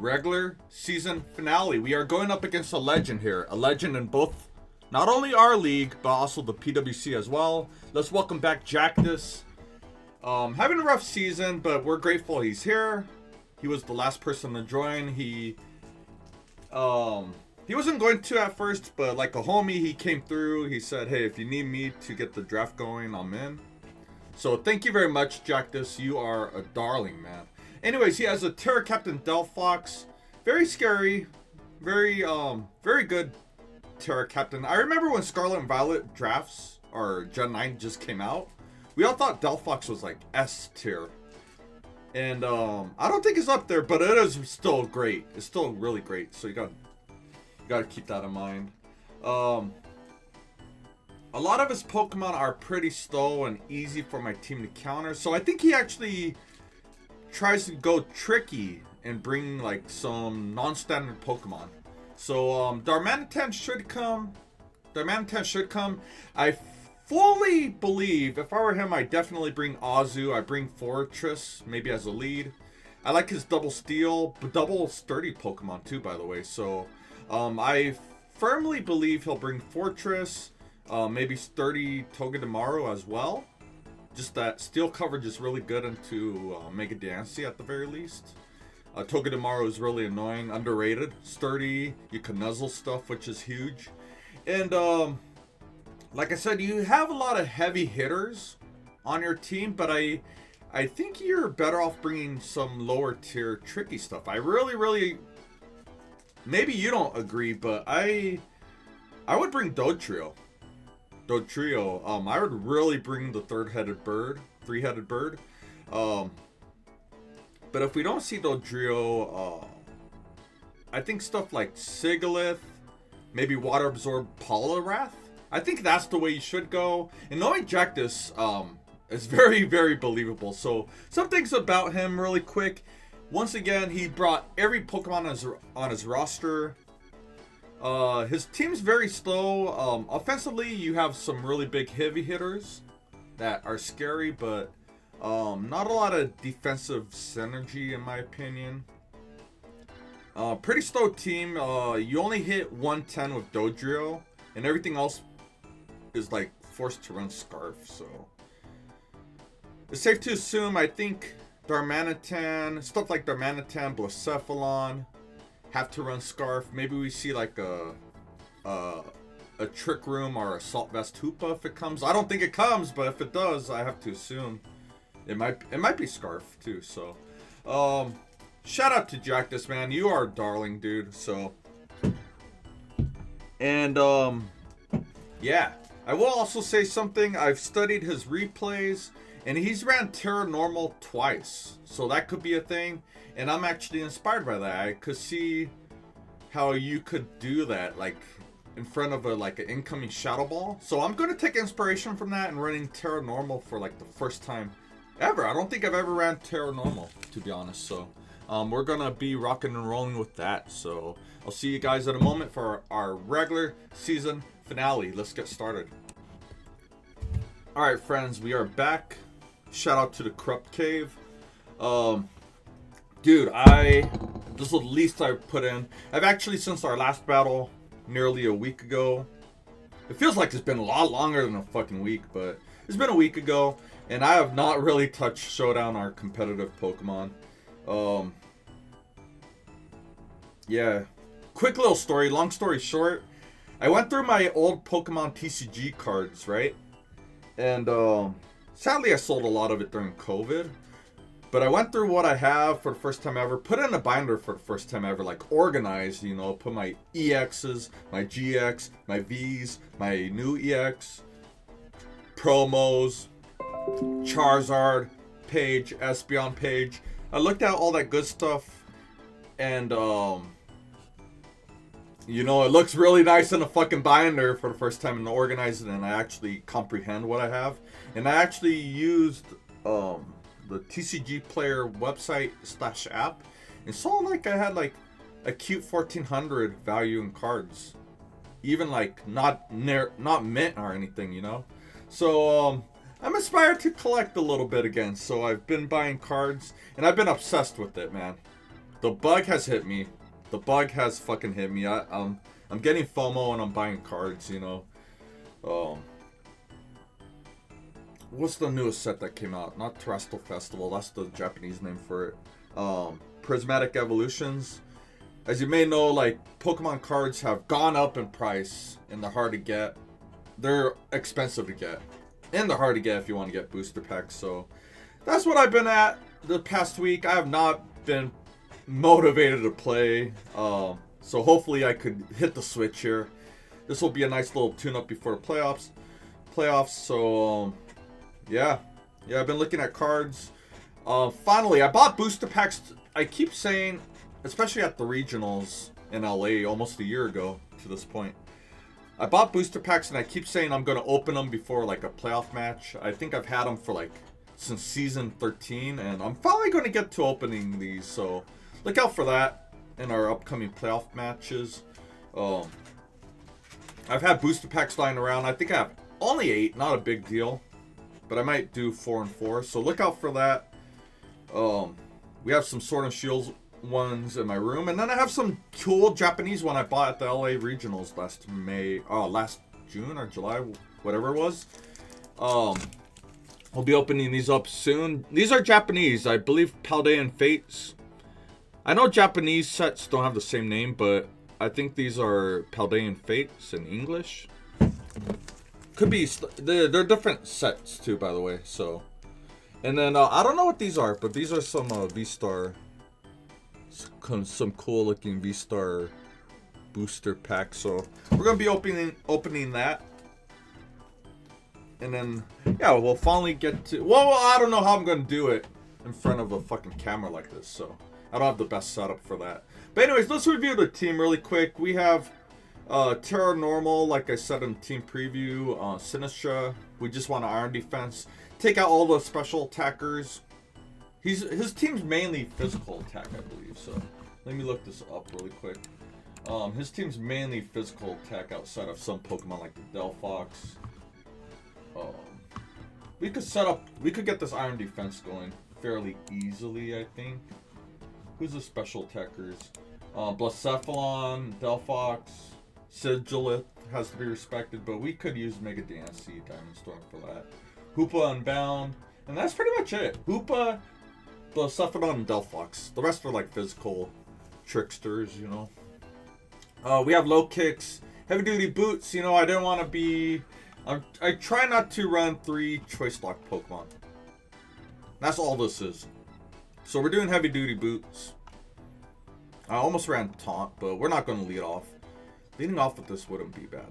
regular season finale. We are going up against a legend here. A legend in both, not only our league, but also the PWC as well. Let's welcome back Jactus. Having a rough season, but we're grateful he's here. He was the last person to join. He wasn't going to at first, but like a homie, he came through. He said, hey, if you need me to get the draft going, I'm in. So thank you very much, Jactus. You are a darling, man. Anyways, he has a Terra Captain DELPHOX. Very scary. Very good Terra Captain. I remember when Scarlet and Violet drafts, or Gen 9 just came out. We all thought DELPHOX was like S tier. And I don't think it's up there, but it is still great. It's still really great. So you gotta keep that in mind. A lot of his Pokemon are pretty slow and easy for my team to counter. So I think he actually tries to go tricky and bring like some non-standard Pokemon. So Darmanitan should come. I fully believe if I were him, I'd definitely bring Azu. I bring Forretress maybe as a lead. I like his double steel, but double sturdy Pokemon too, by the way. So I firmly believe he'll bring Forretress. Maybe sturdy Togedemaru as well. Just that steel coverage is really good into Mega Diancie at the very least. Togedemaru is really annoying, underrated, sturdy. You can nuzzle stuff, which is huge. And like I said, you have a lot of heavy hitters on your team, but I think you're better off bringing some lower tier tricky stuff. I really, maybe you don't agree, but I would bring Dodrio. I would really bring the three-headed bird. But if we don't see Dodrio, I think stuff like Sigilyph, maybe water absorb Poliwrath. I think that's the way you should go. And knowing Jactus is very, very believable. So some things about him really quick. Once again, he brought every Pokemon on his roster. His team's very slow. Offensively, you have some really big heavy hitters that are scary, but not a lot of defensive synergy in my opinion. Pretty slow team. You only hit 110 with Dodrio, and everything else is like forced to run Scarf. So it's safe to assume, I think Darmanitan, stuff like Darmanitan, Blacephalon have to run Scarf. Maybe we see like a Trick Room or a Salt Vest Hoopa if it comes. I don't think it comes, but if it does, I have to assume it might be Scarf too. So shout out to Jactus, man. You are a darling, dude. So and yeah, I will also say something. I've studied his replays, and he's ran Terra Normal twice, so that could be a thing. And I'm actually inspired by that. I could see how you could do that, like in front of an incoming Shadow Ball. So I'm going to take inspiration from that and running Terra Normal for like the first time ever. I don't think I've ever ran Terra Normal, to be honest. So we're going to be rocking and rolling with that. So I'll see you guys in a moment for our regular season finale. Let's get started. All right, friends, we are back. Shout out to the Corrupt Cave. Dude, this is the least I've put in. I've actually, since our last battle, nearly a week ago. It feels like it's been a lot longer than a fucking week, but it's been a week ago, and I have not really touched Showdown or competitive Pokemon. Yeah. Quick little story, long story short. I went through my old Pokemon TCG cards, right? And sadly I sold a lot of it during COVID. But I went through what I have for the first time ever, put it in a binder for the first time ever, like organized, you know, put my EXs, my GX, my Vs, my new EX, promos, Charizard page, Espeon page. I looked at all that good stuff, and you know, it looks really nice in a fucking binder for the first time, and organized it, and I actually comprehend what I have. And I actually used the TCG Player website / app, and saw like I had like a cute 1400 value in cards, even like not mint or anything, you know. So I'm inspired to collect a little bit again. So I've been buying cards, and I've been obsessed with it, man. The bug has hit me. The bug has fucking hit me. I'm getting FOMO and I'm buying cards, you know. What's the newest set that came out? Not Terrestrial Festival, that's the Japanese name for it. Prismatic Evolutions. As you may know, like, Pokemon cards have gone up in price and they're hard to get. They're expensive to get. And they're hard to get if you want to get booster packs. So that's what I've been at the past week. I have not been motivated to play. So hopefully I could hit the switch here. This will be a nice little tune-up before the playoffs. So yeah, I've been looking at cards. Finally, I bought booster packs. I keep saying, especially at the regionals in LA almost a year ago to this point, I bought booster packs and I keep saying I'm going to open them before like a playoff match. I think I've had them for like since season 13 and I'm finally going to get to opening these. So look out for that in our upcoming playoff matches. I've had booster packs lying around. I think I have only 8, not a big deal. But I might do 4 and 4. So look out for that. We have some Sword and Shield ones in my room. And then I have some cool Japanese one I bought at the LA Regionals last June or July, whatever it was. I'll be opening these up soon. These are Japanese. I believe Paldean Fates. I know Japanese sets don't have the same name, but I think these are Paldean Fates in English. Could be, they're different sets too, by the way. So, and then I don't know what these are, but these are some V-Star, some cool looking V-Star booster packs. So we're gonna be opening that, and then yeah, we'll finally get to. Well, I don't know how I'm gonna do it in front of a fucking camera like this, so I don't have the best setup for that. But anyways, let's review the team really quick. We have Terra Normal, like I said in team preview. SINISTCHA, we just want an iron defense. Take out all the special attackers. His team's mainly physical attack, I believe. So let me look this up really quick. His team's mainly physical attack outside of some Pokemon like the DELPHOX. We could get this iron defense going fairly easily, I think. Who's the special attackers? Blacephalon, DELPHOX, Sigilyph has to be respected, but we could use Mega Diancie, Diamond Storm for that. Hoopa-Unbound, and that's pretty much it. Hoopa, Blacephalon, and DELPHOX. The rest are like physical tricksters, you know. We have Lokix, heavy duty boots. You know, I didn't want to be. I try not to run 3 choice lock Pokemon. That's all this is. So we're doing heavy duty boots. I almost ran taunt, but we're not going to lead off. Leading off with this wouldn't be bad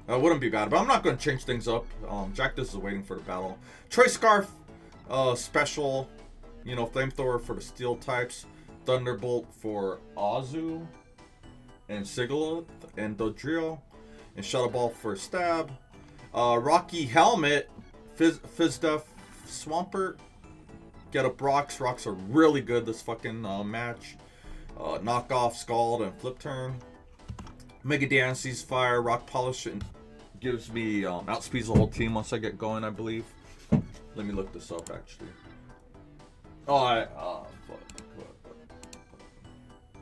though. Wouldn't be bad, but I'm not going to change things up. Jactus is waiting for the battle. Choice Scarf, special, you know, Flamethrower for the steel types. Thunderbolt for Azu and Sigilyph and Dodrio. And Shadow Ball for Stab. Rocky Helmet, Fizdef, Swampert. Get up Rocks. Rocks are really good this fucking match. Knockoff, Scald, and Flip Turn. Mega Diancie's Fire, Rock Polish, and gives me outspeeds the whole team once I get going, I believe. Let me look this up actually.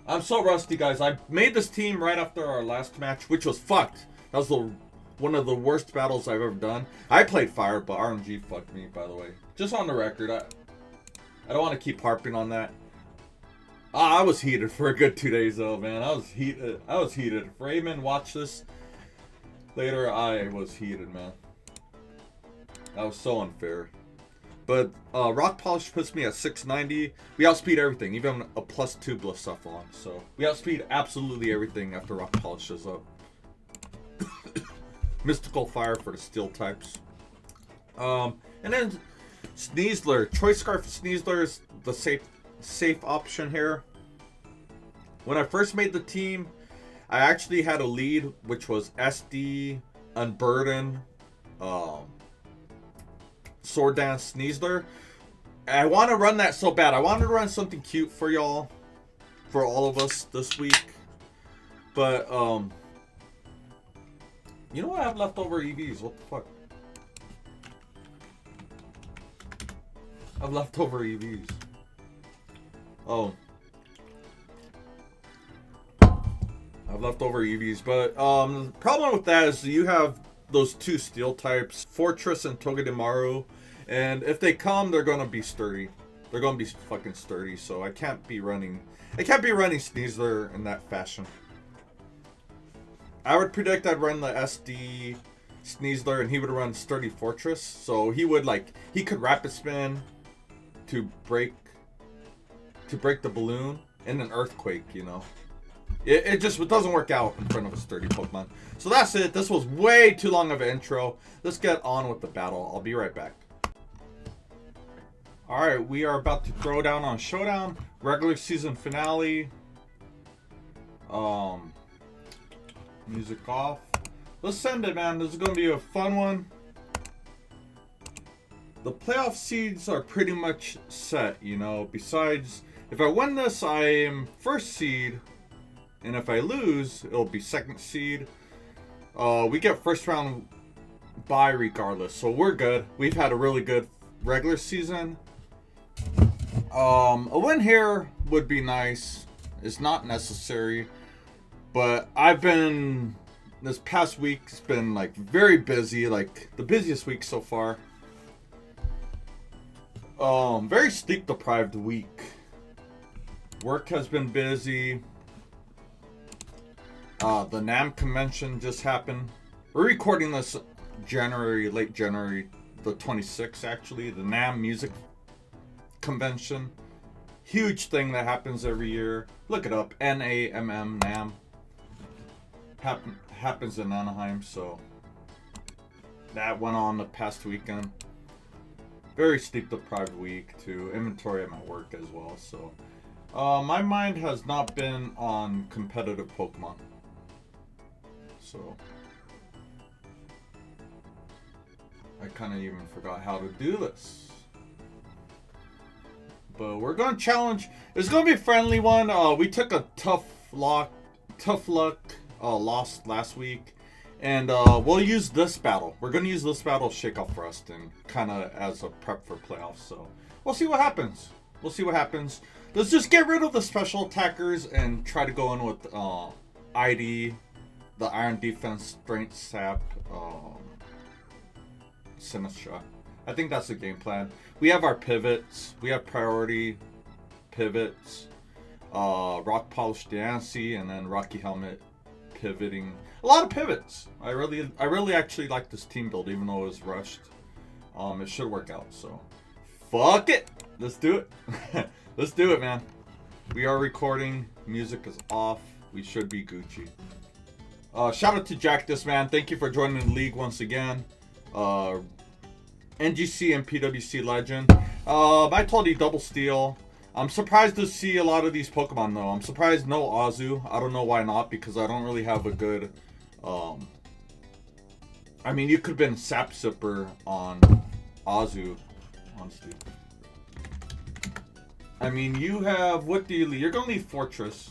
I'm so rusty, guys. I made this team right after our last match, which was fucked. That was one of the worst battles I've ever done. I played Fire, but RNG fucked me, by the way. Just on the record, I don't want to keep harping on that. I was heated for a good 2 days, though, man. I was heated. If Raymond watched this later, I was heated, man. That was so unfair. But Rock Polish puts me at 690. We outspeed everything, even a +2 Blacephalon. So we outspeed absolutely everything after Rock Polish shows up. Mystical Fire for the steel types. And then Sneasler. Choice Scarf Sneasler is the safe option here. When I first made the team, I actually had a lead, which was SD, Unburden, Sword Dance, Sneasler. I want to run that so bad. I wanted to run something cute for y'all, for all of us this week. But, you know what I have leftover EVs? What the fuck? I've leftover EVs. Oh. I've leftover EVs, but the problem with that is you have those two steel types, Forretress and Togedemaru, and if they come, they're gonna be sturdy. They're gonna be fucking sturdy, so I can't be running Sneasler in that fashion. I would predict I'd run the SD Sneasler and he would run sturdy Forretress, so he could rapid spin to break the balloon and an earthquake, you know. It doesn't work out in front of a sturdy Pokemon. So that's it. This was way too long of an intro. Let's get on with the battle. I'll be right back. Alright, we are about to throw down on Showdown. Regular season finale. Music off. Let's send it, man. This is going to be a fun one. The playoff seeds are pretty much set, you know. Besides, if I win this, I am first seed. And if I lose, it'll be second seed. We get first round bye regardless, so we're good. We've had a really good regular season. A win here would be nice. It's not necessary, but this past week's been like very busy, like the busiest week so far. Very sleep deprived week. Work has been busy. The NAMM convention just happened. We're recording this late January the 26th actually. The NAMM music convention. Huge thing that happens every year. Look it up. NAMM, NAMM. Happens in Anaheim, so that went on the past weekend. Very sleep deprived week too. Inventory at my work as well, so my mind has not been on competitive Pokemon. So I kind of even forgot how to do this. But we're going to challenge. It's going to be a friendly one. We took a tough luck loss last week. And we'll use this battle. We're going to use this battle to shake off Rust and kind of as a prep for playoffs. So we'll see what happens. Let's just get rid of the special attackers and try to go in with ID, the Iron Defense, Strength Sap, SINISTCHA. I think that's the game plan. We have our pivots. We have priority pivots. Rock Polish Diancie and then Rocky Helmet pivoting. A lot of pivots. I really actually like this team build even though it was rushed. It should work out, so fuck it. Let's do it. Let's do it, man. We are recording. Music is off. We should be Gucci. Shout out to Jactus, man. Thank you for joining the league once again. NGC and PWC legend. I told you double steal. I'm surprised to see a lot of these Pokemon though. I'm surprised no Azu. I don't know why not, because I don't really have a good I mean, you could have been Sap Sipper on Azu, honestly. I mean, you have, what do you leave? You're gonna leave Forretress.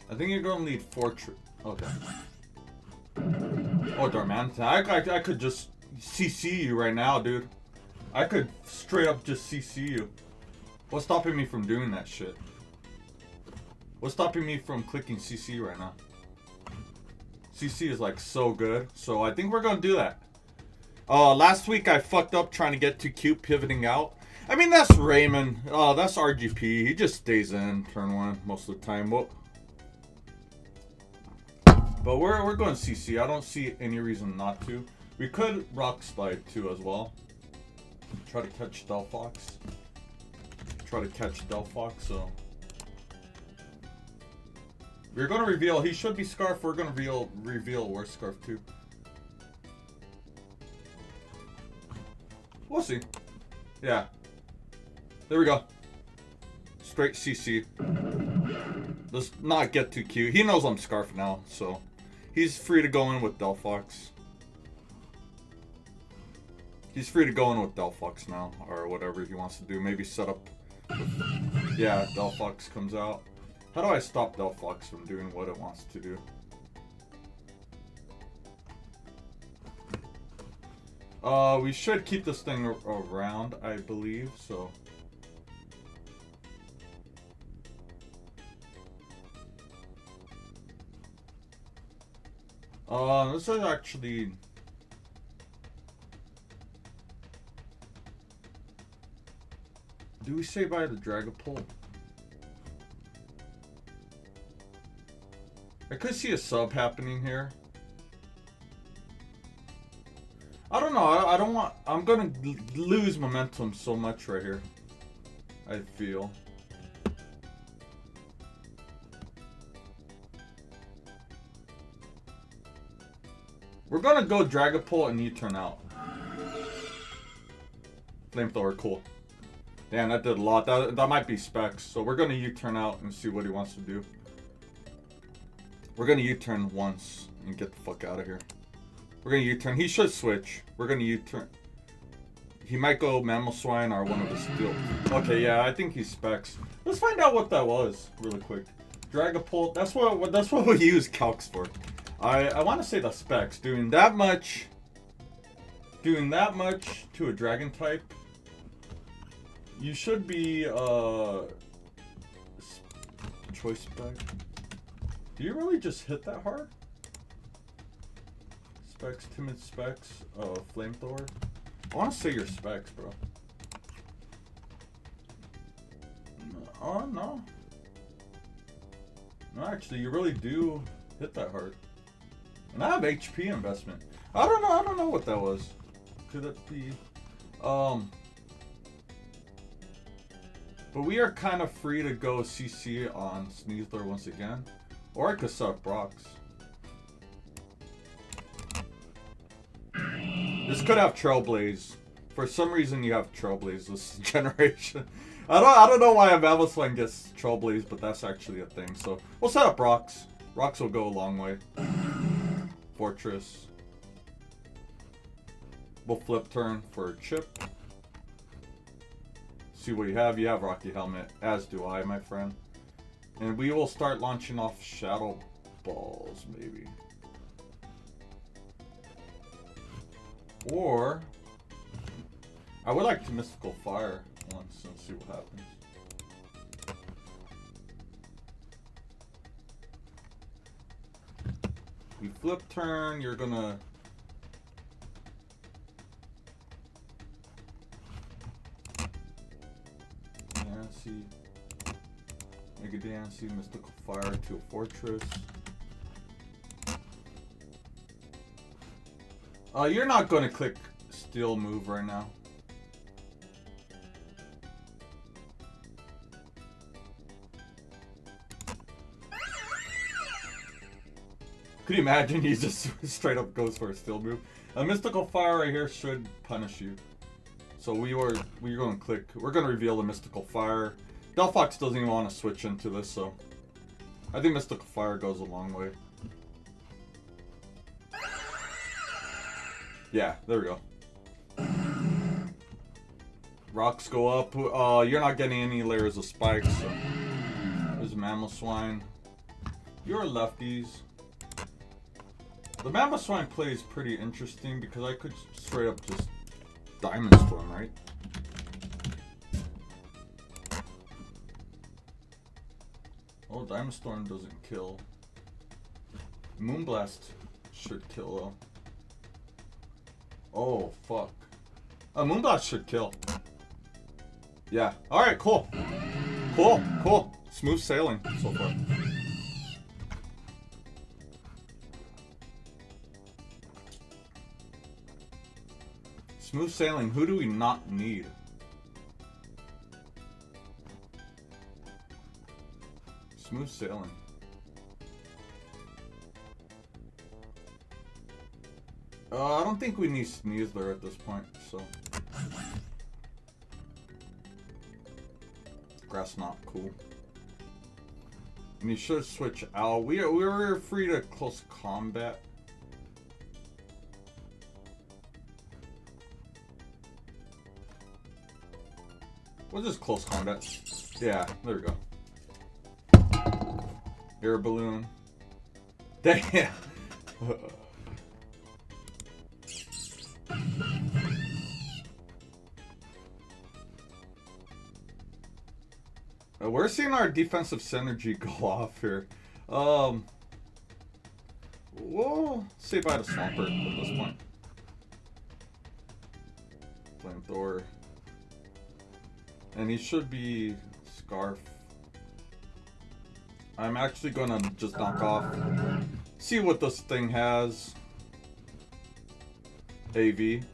I think you're gonna need Forretress. Okay. Oh, Darmanitan. I could just CC you right now, dude. I could straight up just CC you. What's stopping me from doing that shit? What's stopping me from clicking CC right now? CC is like so good. So I think we're gonna do that. Last week I fucked up trying to get too cute pivoting out. I mean, that's Raymond. That's RGP. He just stays in turn one most of the time. Well, but we're going CC. I don't see any reason not to. We could Rock Slide too as well. Try to catch DELPHOX. So we're gonna reveal. He should be Scarf. We're gonna reveal where's Scarf too. We'll see. Yeah. There we go. Straight CC. Let's not get too cute. He knows I'm Scarf now, so he's free to go in with DELPHOX. He's free to go in with DELPHOX now, or whatever he wants to do. Maybe set up with, yeah, DELPHOX comes out. How do I stop DELPHOX from doing what it wants to do? We should keep this thing around, I believe, so. This is actually... Do we say by the Dragapult? I could see a sub happening here. I don't know. I don't want... I'm gonna lose momentum so much right here. I feel. We're gonna go Dragapult and U-turn out. Flamethrower, cool. Damn, that did a lot. That might be specs. So we're gonna U-turn out and see what he wants to do. We're gonna U-turn once and get the fuck out of here. We're gonna U-turn. He should switch. We're gonna U-turn. He might go Mamoswine or one of the steel. Okay, yeah, I think he's specs. Let's find out what that was really quick. Dragapult. That's what we use calcs for. I want to say the specs. Doing that much to a dragon type. You should be choice spec. Do you really just hit that hard? Specs, timid specs, flamethrower. I want to say your specs, bro. Oh no. No, actually, you really do hit that hard. And I have HP investment. I don't know what that was. Could it be? But we are kind of free to go CC on Sneasler once again. Or I could suck Brox. This could have Trailblaze. For some reason you have Trailblaze this generation. I don't know why a Mamoswine gets Trailblaze, but that's actually a thing. So we'll set up Brox. Brox will go a long way. Forretress. We'll flip turn for Chip. See what you have. You have Rocky Helmet, as do I, my friend. And we will start launching off Shadow Balls, maybe. Or I would like to Mystical Fire once and see what happens. We flip turn, you're gonna Diancie, Mega Diancie, Mystical Fire to a Forretress. You're not gonna click Steel move right now. Could you imagine he just straight up goes for a Steel move? A Mystical Fire right here should punish you. So we're going to click. We're going to reveal the Mystical Fire. DELPHOX doesn't even want to switch into this, so I think Mystical Fire goes a long way. Yeah, there we go. Rocks go up. You're not getting any layers of spikes. So. There's Mamoswine. You're lefties. The Mamoswine play is pretty interesting because I could straight up just Diamond Storm, right? Oh, Diamond Storm doesn't kill. Moonblast should kill though. Oh, fuck. Moonblast should kill. Yeah. Alright, cool. Cool. Smooth sailing so far. Smooth sailing. Who do we not need? Smooth sailing. I don't think we need Sneasler at this point, so. Grass Knot, cool. And you should switch out. We were free to close combat. We'll just close combat. Yeah, there we go. Air balloon. Damn. We're seeing our defensive synergy go off here. We'll say bye to Swampert at this point. Flamethrower. And he should be Scarf. I'm actually gonna just knock off. See what this thing has. AV.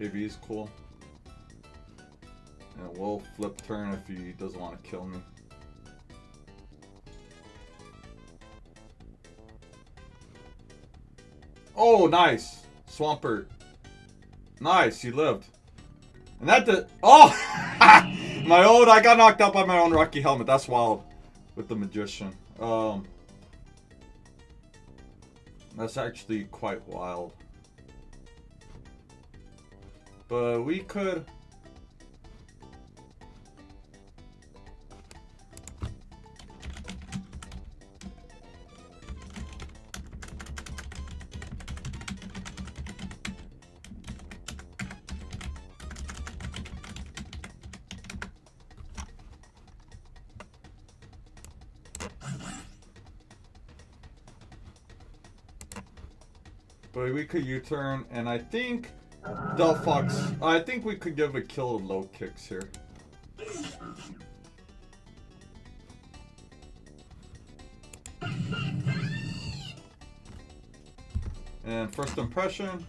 AV is cool. And we'll flip turn if he doesn't want to kill me. Oh, nice. Swampert. Nice, he lived. And that did. Oh! I got knocked out by my own Rocky Helmet. That's wild. With the Magician. That's actually quite wild. But we could. But we could U-turn, and I think DELPHOX. I think we could give a kill to Lokix here. And first impression.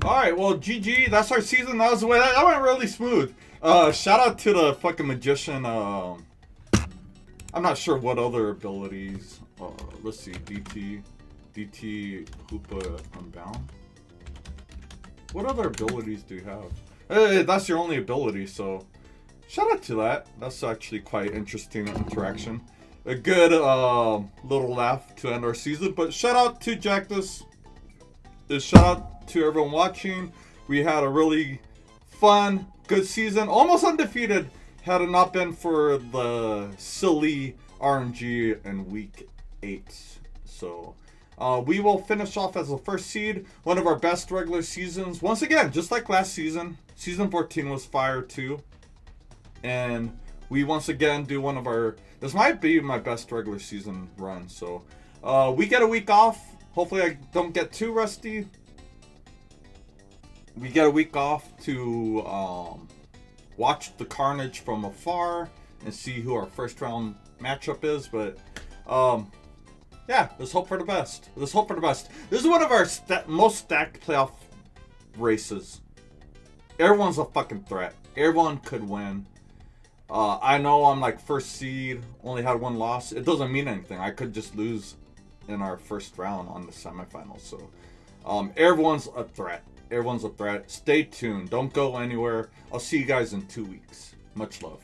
Alright, well, GG. That's our season. That was the way. That went really smooth. Shout out to the fucking Magician. I'm not sure what other abilities. Let's see. DT Hoopa-Unbound. What other abilities do you have? That's your only ability, so shout out to that. That's actually quite interesting interaction. A good little laugh to end our season. But shout out to Jactus. Shout out to everyone watching. We had a really fun, good season. Almost undefeated had it not been for the silly RNG in week 8. So we will finish off as the first seed. One of our best regular seasons. Once again, just like last season. Season 14 was fire too. And we once again do one of our... This might be my best regular season run. So we get a week off. Hopefully I don't get too rusty. We get a week off to watch the carnage from afar and see who our first round matchup is. But yeah, let's hope for the best. Let's hope for the best. This is one of our most stacked playoff races. Everyone's a fucking threat. Everyone could win. I know I'm like first seed, only had one loss. It doesn't mean anything. I could just lose in our first round on the semifinals. So everyone's a threat. Everyone's a threat. Stay tuned. Don't go anywhere. I'll see you guys in 2 weeks. Much love.